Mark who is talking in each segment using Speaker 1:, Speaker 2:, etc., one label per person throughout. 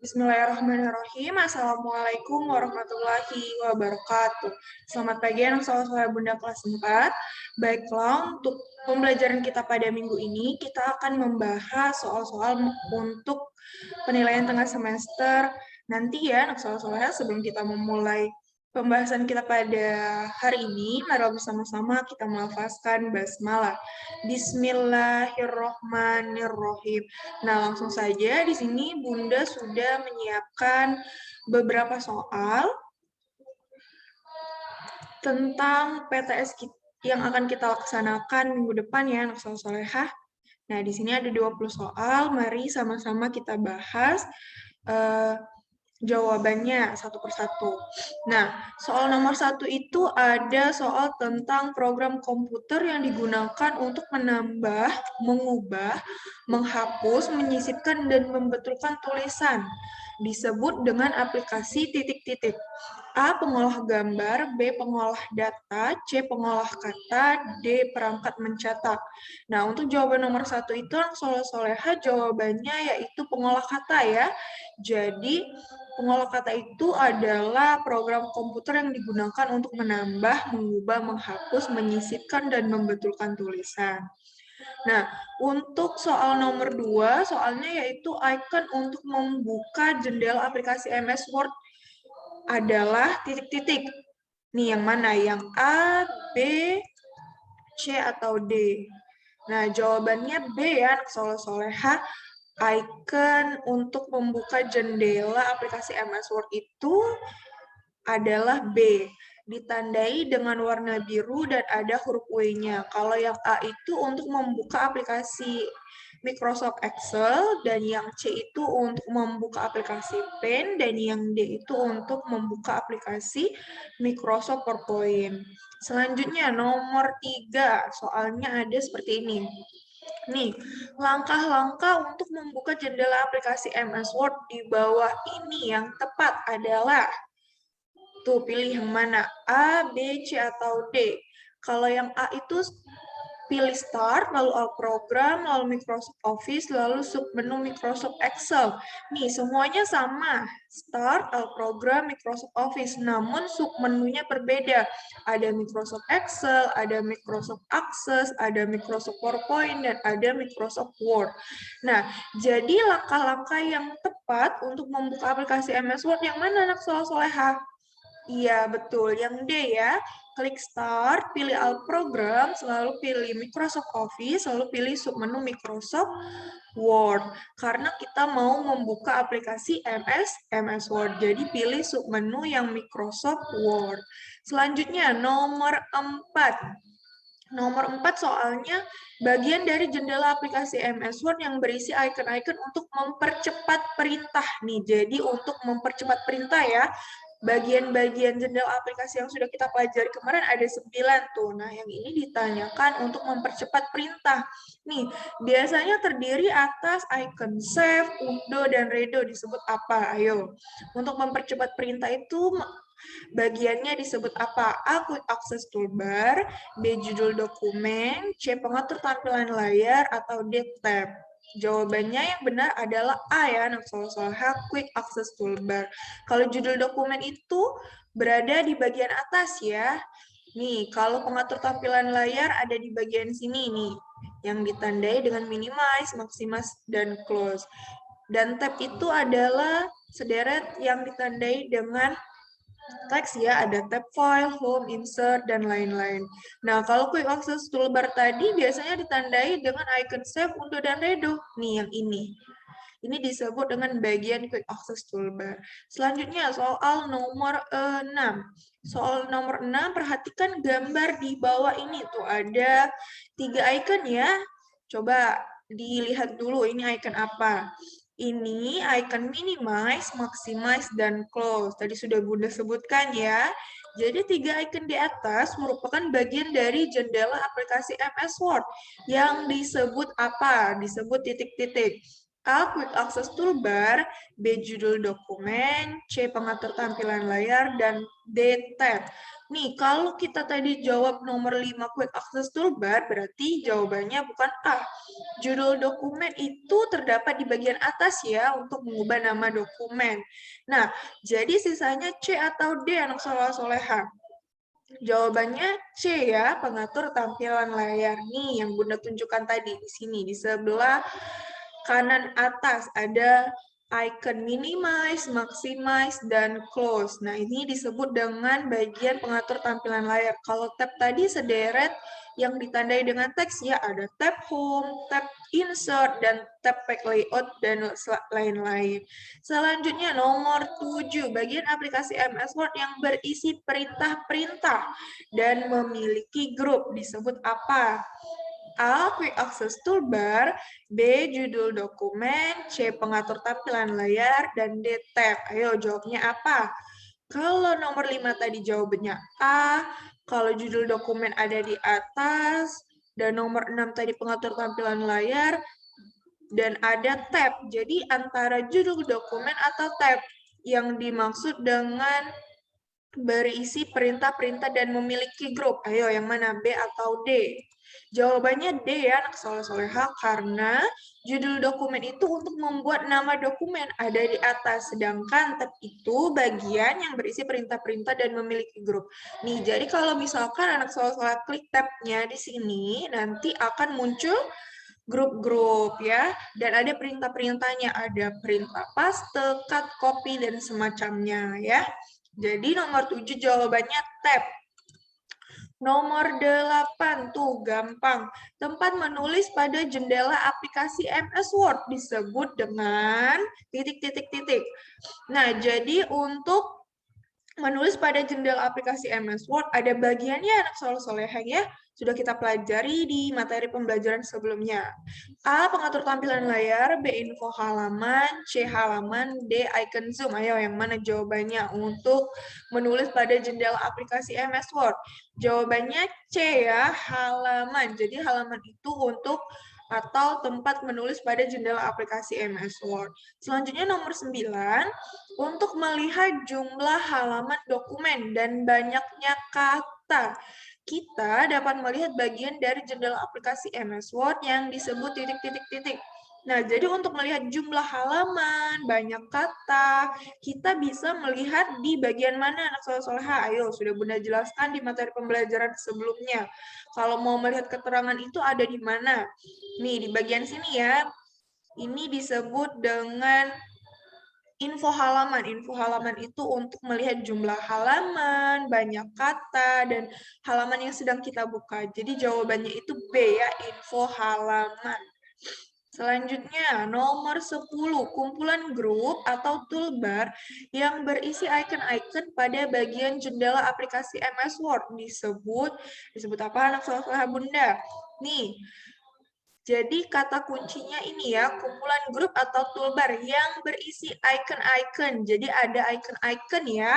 Speaker 1: Bismillahirrahmanirrahim. Assalamualaikum warahmatullahi wabarakatuh. Selamat pagi anak soleh Bunda kelas 4. Baiklah, untuk pembelajaran kita pada minggu ini, kita akan membahas soal-soal untuk penilaian tengah semester. Nanti ya anak soleh sebelum kita memulai pembahasan kita pada hari ini, mari bersama-sama kita melafazkan basmalah. Bismillahirrohmanirrohim. Nah, langsung saja di sini Bunda sudah menyiapkan beberapa soal tentang PTS yang akan kita laksanakan minggu depan ya, anak solehah. Nah, di sini ada 20 soal, mari sama-sama kita bahas jawabannya satu persatu. Nah, soal nomor 1 itu ada soal tentang program komputer yang digunakan untuk menambah, mengubah, menghapus, menyisipkan, dan membetulkan tulisan. Disebut dengan aplikasi titik-titik. A. Pengolah gambar, B. Pengolah data, C. Pengolah kata, D. Perangkat mencetak. Nah, untuk jawaban nomor 1 itu, soleha jawabannya yaitu pengolah kata ya. Jadi, pengolah kata itu adalah program komputer yang digunakan untuk menambah, mengubah, menghapus, menyisipkan, dan membetulkan tulisan. Nah, untuk soal nomor 2, soalnya yaitu icon untuk membuka jendela aplikasi MS Word adalah titik-titik. Nih, yang mana? Yang A, B, C, atau D? Nah, jawabannya B ya, anak soleha. Icon untuk membuka jendela aplikasi MS Word itu adalah B. Ditandai dengan warna biru dan ada huruf W-nya. Kalau yang A itu untuk membuka aplikasi Microsoft Excel, dan yang C itu untuk membuka aplikasi Paint, dan yang D itu untuk membuka aplikasi Microsoft PowerPoint. Selanjutnya, nomor 3. Soalnya ada seperti ini. Nih, langkah-langkah untuk membuka jendela aplikasi MS Word di bawah ini yang tepat adalah, tuh pilih yang mana, A, B, C, atau D. Kalau yang A itu pilih Start, lalu All Program, lalu Microsoft Office, lalu submenu Microsoft Excel. Nih, semuanya sama. Start, All Program, Microsoft Office. Namun submenunya berbeda. Ada Microsoft Excel, ada Microsoft Access, ada Microsoft PowerPoint, dan ada Microsoft Word. Nah, jadi langkah-langkah yang tepat untuk membuka aplikasi MS Word yang mana anak soleha? Iya, betul. Yang D ya. Klik Start, pilih All Program, selalu pilih Microsoft Office, lalu pilih submenu Microsoft Word. Karena kita mau membuka aplikasi MS Word, jadi pilih submenu yang Microsoft Word. Selanjutnya, nomor 4. Nomor 4 soalnya bagian dari jendela aplikasi MS Word yang berisi icon-icon untuk mempercepat perintah nih. Jadi untuk mempercepat perintah ya, bagian-bagian jendela aplikasi yang sudah kita pelajari kemarin ada 9 tuh. Nah, yang ini ditanyakan untuk mempercepat perintah. Nih, biasanya terdiri atas icon save, undo, dan redo. Disebut apa? Ayo. Untuk mempercepat perintah itu bagiannya disebut apa? A. Quick Access Toolbar, B. Judul dokumen, C. Pengatur tampilan layar, atau D. Tab. Jawabannya yang benar adalah A ya, anak soleha, Quick Access Toolbar. Kalau judul dokumen itu berada di bagian atas ya. Nih, kalau pengatur tampilan layar ada di bagian sini nih, yang ditandai dengan minimize, maximize, dan close. Dan tab itu adalah sederet yang ditandai dengan teks ya, ada tab file, home, insert, dan lain-lain. Nah, kalau quick access toolbar tadi biasanya ditandai dengan icon save, undo, dan redo. Nih, yang ini. Ini disebut dengan bagian quick access toolbar. Selanjutnya, soal nomor 6. Soal nomor 6, perhatikan gambar di bawah ini. Tuh ada 3 icon ya. Coba dilihat dulu ini icon apa. Ini icon minimize, maximize, dan close. Tadi sudah Bunda sebutkan ya. Jadi 3 icon di atas merupakan bagian dari jendela aplikasi MS Word yang disebut apa? Disebut titik-titik. A. Quick Access Toolbar, B. Judul dokumen, C. Pengatur tampilan layar, dan D. Tab. Nih, kalau kita tadi jawab nomor 5 Quick Access Toolbar, berarti jawabannya bukan A. Judul dokumen itu terdapat di bagian atas ya, untuk mengubah nama dokumen. Nah, jadi sisanya C atau D, anak soleh-soleha. Jawabannya C ya, pengatur tampilan layar. Nih, yang Bunda tunjukkan tadi di sini, di sebelah kanan atas ada icon minimize, maximize, dan close. Nah, ini disebut dengan bagian pengatur tampilan layar. Kalau tab tadi sederet yang ditandai dengan teks ya, ada tab home, tab insert, dan tab pack layout, dan lain-lain. Selanjutnya nomor 7, bagian aplikasi MS Word yang berisi perintah-perintah dan memiliki grup disebut apa? A. Quick Access Toolbar, B. Judul dokumen, C. Pengatur tampilan layar, dan D. Tab. Ayo jawabnya apa? Kalau nomor 5 tadi jawabannya A, kalau judul dokumen ada di atas, dan nomor 6 tadi pengatur tampilan layar, dan ada tab. Jadi antara judul dokumen atau tab yang dimaksud dengan berisi perintah-perintah dan memiliki grup. Ayo, yang mana? B atau D? Jawabannya D ya, anak soleh-soleha, karena judul dokumen itu untuk membuat nama dokumen ada di atas, sedangkan tab itu bagian yang berisi perintah-perintah dan memiliki grup. Nih, jadi kalau misalkan anak soleh-soleha klik tabnya di sini, nanti akan muncul grup-grup ya, dan ada perintah-perintahnya, ada perintah paste, cut, copy, dan semacamnya ya. Jadi nomor 7 jawabannya tab. Nomor 8, tuh gampang. Tempat menulis pada jendela aplikasi MS Word disebut dengan titik-titik-titik. Nah, jadi untuk menulis pada jendela aplikasi MS Word ada bagiannya anak soleh-soleha ya. Sudah kita pelajari di materi pembelajaran sebelumnya. A. Pengatur tampilan layar, B. Info halaman, C. Halaman, D. Icon zoom. Ayo, yang mana jawabannya untuk menulis pada jendela aplikasi MS Word? Jawabannya C ya, halaman. Jadi halaman itu untuk atau tempat menulis pada jendela aplikasi MS Word. Selanjutnya nomor 9, untuk melihat jumlah halaman dokumen dan banyaknya kata. Kita dapat melihat bagian dari jendela aplikasi MS Word yang disebut titik-titik-titik. Nah, jadi untuk melihat jumlah halaman, banyak kata, kita bisa melihat di bagian mana anak soleh-soleha. Ayo, sudah Bunda jelaskan di materi pembelajaran sebelumnya. Kalau mau melihat keterangan itu ada di mana? Nih, di bagian sini ya. Ini disebut dengan info halaman. Info halaman itu untuk melihat jumlah halaman, banyak kata, dan halaman yang sedang kita buka. Jadi jawabannya itu B ya, info halaman. Selanjutnya, nomor 10, kumpulan grup atau toolbar yang berisi icon-icon pada bagian jendela aplikasi MS Word disebut apa anak soleh Bunda? Nih, jadi kata kuncinya ini ya, kumpulan grup atau toolbar yang berisi icon-icon. Jadi ada icon-icon ya.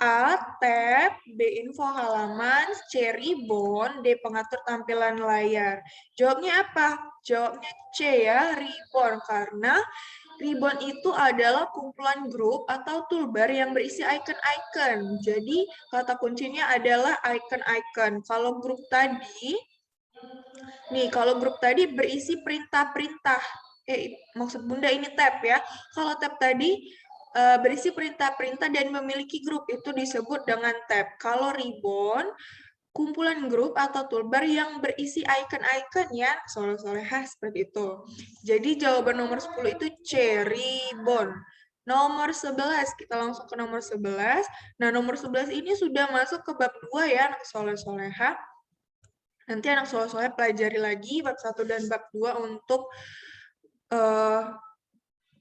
Speaker 1: A. Tab, B. Info halaman, C. Ribbon, D. Pengatur tampilan layar. Jawabnya apa? Jawabnya C ya, ribbon. Karena ribbon itu adalah kumpulan grup atau toolbar yang berisi icon-icon. Jadi kata kuncinya adalah icon-icon. Kalau grup tadi, nih kalau grup tadi berisi perintah-perintah. Maksud Bunda ini tab ya. Kalau tab tadi berisi perintah-perintah dan memiliki grup, itu disebut dengan tab. Kalau ribbon, kumpulan grup atau toolbar yang berisi icon-icon ya, soleh-soleha seperti itu. Jadi jawaban nomor 10 itu C, ribbon. Nomor 11, kita langsung ke nomor 11. Nah, nomor 11 ini sudah masuk ke bab 2 ya, anak soleh-soleha. Nanti anak soleh-soleha pelajari lagi bab 1 dan bab 2 untuk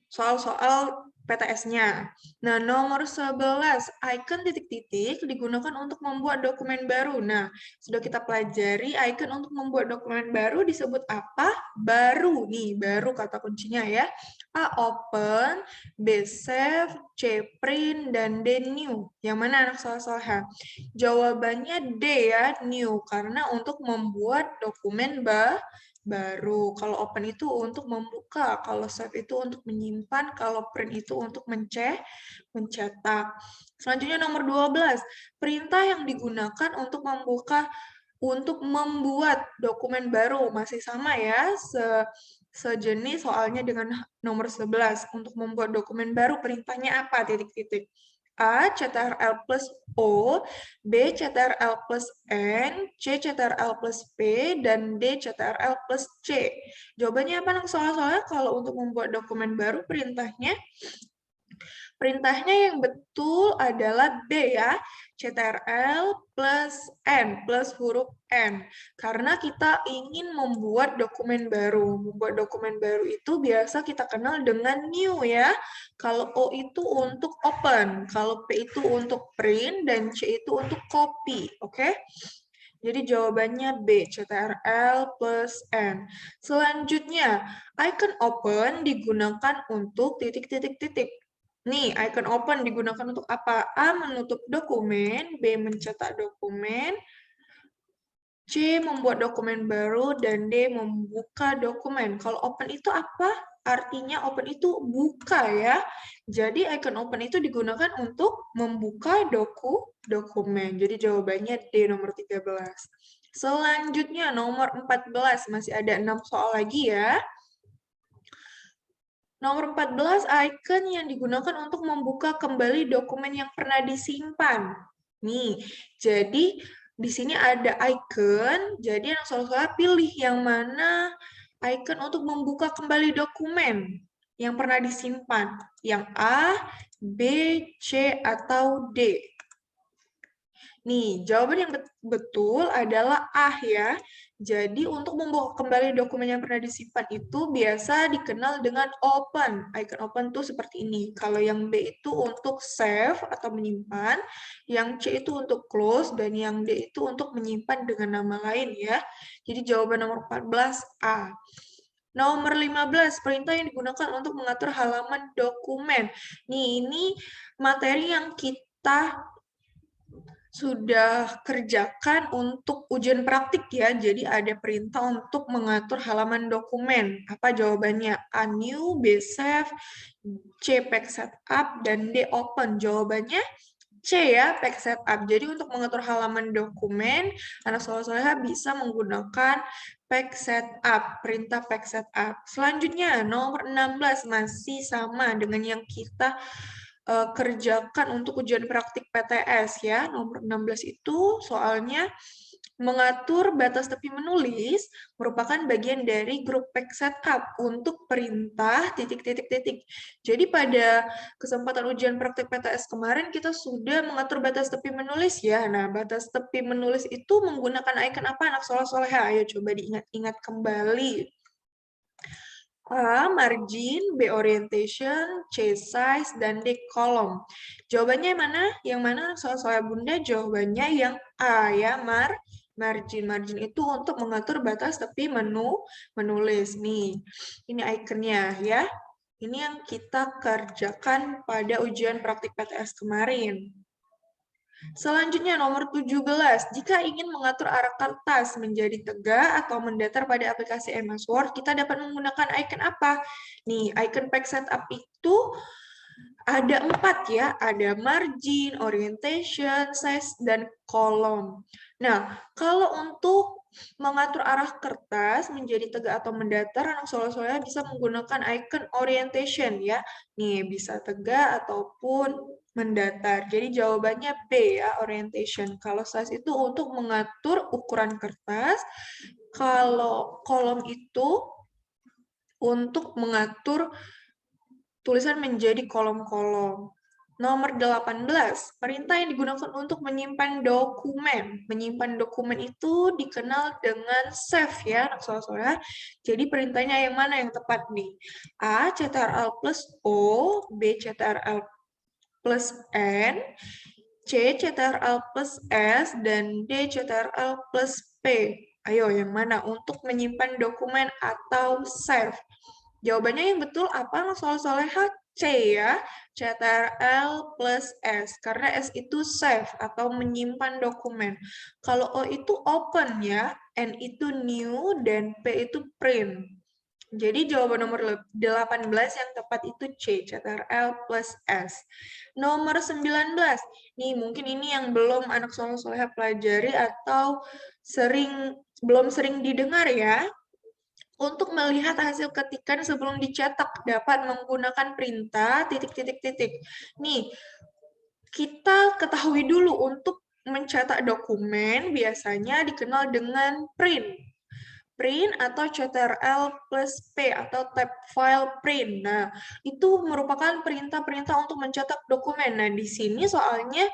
Speaker 1: soal-soal PTS-nya. Nah, nomor 11, icon titik-titik digunakan untuk membuat dokumen baru. Nah, sudah kita pelajari icon untuk membuat dokumen baru disebut apa? Baru. Nih, baru kata kuncinya ya. A. Open, B. Save, C. Print, dan D. New. Yang mana anak soleh-soleha? Jawabannya D ya, new. Karena untuk membuat dokumen baru. Kalau open itu untuk membuka, kalau save itu untuk menyimpan, kalau print itu untuk mencetak. Selanjutnya nomor 12, perintah yang digunakan untuk membuat dokumen baru. Masih sama ya, sejenis soalnya dengan nomor 11. Untuk membuat dokumen baru, perintahnya apa? Titik-titik. A. CTRL plus O, B. CTRL plus N, C. CTRL plus P, dan D. CTRL plus C. Jawabannya apa, anak? Soal-soalnya kalau untuk membuat dokumen baru, perintahnya yang betul adalah B ya, CTRL plus N, plus huruf N. Karena kita ingin membuat dokumen baru. Membuat dokumen baru itu biasa kita kenal dengan new ya. Kalau O itu untuk open, kalau P itu untuk print, dan C itu untuk copy. Oke? Jadi jawabannya B, CTRL plus N. Selanjutnya, icon open digunakan untuk titik-titik-titik. Nih, icon open digunakan untuk apa? A, menutup dokumen, B, mencetak dokumen, C, membuat dokumen baru, dan D, membuka dokumen. Kalau open itu apa? Artinya open itu buka ya. Jadi icon open itu digunakan untuk membuka dokumen. Jadi jawabannya D, nomor 13. Selanjutnya nomor 14, masih ada 6 soal lagi ya. Nomor 14, icon yang digunakan untuk membuka kembali dokumen yang pernah disimpan. Nih, jadi di sini ada icon, jadi anak soal-soal pilih yang mana icon untuk membuka kembali dokumen yang pernah disimpan. Yang A, B, C, atau D. Nih, jawaban yang betul adalah A ya. Jadi untuk membuka kembali dokumen yang pernah disimpan itu biasa dikenal dengan open. Icon open tuh seperti ini. Kalau yang B itu untuk save atau menyimpan, yang C itu untuk close, dan yang D itu untuk menyimpan dengan nama lain ya. Jadi jawaban nomor 14 A. Nomor 15, perintah yang digunakan untuk mengatur halaman dokumen. Nih, ini materi yang kita sudah kerjakan untuk ujian praktik ya. Jadi ada perintah untuk mengatur halaman dokumen. Apa jawabannya? A, new, B, save, C, pack setup, dan D, open. Jawabannya C ya, pack setup. Jadi untuk mengatur halaman dokumen, anak soal-soalnya bisa menggunakan pack setup, perintah pack setup. Selanjutnya, nomor 16 masih sama dengan yang kita kerjakan untuk ujian praktik PTS ya. Nomor 16 itu soalnya mengatur batas tepi menulis merupakan bagian dari grup pack setup untuk perintah titik-titik-titik. Jadi pada kesempatan ujian praktik PTS kemarin kita sudah mengatur batas tepi menulis ya. Nah, batas tepi menulis itu menggunakan icon apa, anak soleh-soleha? Ayo coba diingat-ingat kembali. A, margin, B, orientation, C, size, dan D, column. Jawabannya yang mana? Yang mana soal-soal bunda? Jawabannya yang A ya, margin. Margin itu untuk mengatur batas tepi menulis. Nih, ini ikonnya ya. Ini yang kita kerjakan pada ujian praktik PTS kemarin. Selanjutnya nomor 17, jika ingin mengatur arah kertas menjadi tegak atau mendatar pada aplikasi MS Word, kita dapat menggunakan icon apa? Nih, icon pack setup itu ada 4 ya, ada margin, orientation, size, dan column. Nah, kalau untuk mengatur arah kertas menjadi tegak atau mendatar, anak soal-soalnya bisa menggunakan icon orientation ya. Nih, bisa tegak ataupun mendatar. Jadi jawabannya B ya, orientation. Kalau size itu untuk mengatur ukuran kertas, kalau kolom itu untuk mengatur tulisan menjadi kolom-kolom. Nomor 18, perintah yang digunakan untuk menyimpan dokumen. Menyimpan dokumen itu dikenal dengan save ya, anak soal-soal. Jadi perintahnya yang mana yang tepat nih? A, CTRL plus O, B, CTRL plus N, C, CTRL plus S, dan D, CTRL plus P. Ayo, yang mana untuk menyimpan dokumen atau save? Jawabannya yang betul apa, soal soleha? C ya, CTRL plus S, karena S itu save atau menyimpan dokumen. Kalau O itu open ya, N itu new, dan P itu print. Jadi jawaban nomor 18 yang tepat itu C, CTRL plus S. Nomor 19, nih mungkin ini yang belum anak soleh-soleha pelajari atau belum sering didengar ya. Untuk melihat hasil ketikan sebelum dicetak dapat menggunakan perintah titik-titik-titik. Nih, kita ketahui dulu untuk mencetak dokumen biasanya dikenal dengan print. Print atau CTRL plus P atau tab file print. Nah, itu merupakan perintah-perintah untuk mencetak dokumen. Nah, di sini soalnya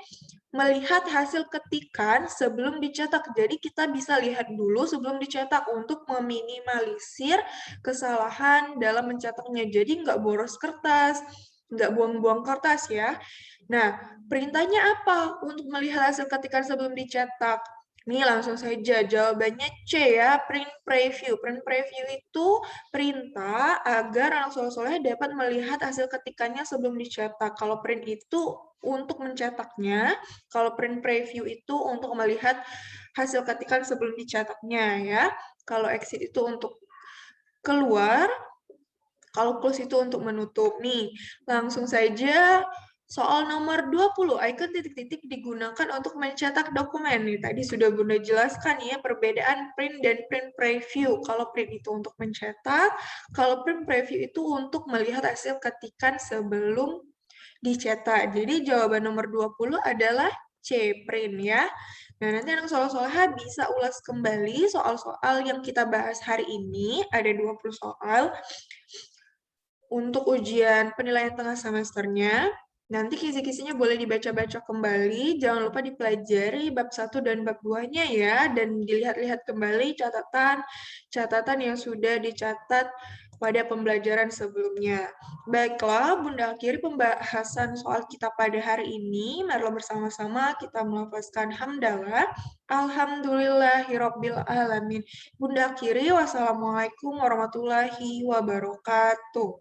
Speaker 1: melihat hasil ketikan sebelum dicetak. Jadi kita bisa lihat dulu sebelum dicetak untuk meminimalisir kesalahan dalam mencetaknya. Jadi nggak boros kertas, nggak buang-buang kertas ya. Nah, perintahnya apa untuk melihat hasil ketikan sebelum dicetak? Nih langsung saja jawabannya C ya, print preview. Print preview itu perintah agar anak soleh-soleh dapat melihat hasil ketikannya sebelum dicetak. Kalau print itu untuk mencetaknya, kalau print preview itu untuk melihat hasil ketikan sebelum dicetaknya ya. Kalau exit itu untuk keluar, kalau close itu untuk menutup. Nih, langsung saja soal nomor 20, icon titik-titik digunakan untuk mencetak dokumen. Nih, tadi sudah Bunda jelaskan ya, perbedaan print dan print preview. Kalau print itu untuk mencetak, kalau print preview itu untuk melihat hasil ketikan sebelum dicetak. Jadi jawaban nomor 20 adalah C, print ya. Nah, nanti anak soleh-soleha bisa ulas kembali soal-soal yang kita bahas hari ini. Ada 20 soal untuk ujian penilaian tengah semesternya. Nanti kisi-kisinya boleh dibaca-baca kembali, jangan lupa dipelajari bab 1 dan bab 2-nya ya, dan dilihat-lihat kembali catatan yang sudah dicatat pada pembelajaran sebelumnya. Baiklah, Bunda akhiri pembahasan soal kita pada hari ini. Marilah bersama-sama kita melafazkan hamdalah. Alhamdulillahirabbil alamin. Bunda akhiri, wassalamualaikum warahmatullahi wabarakatuh.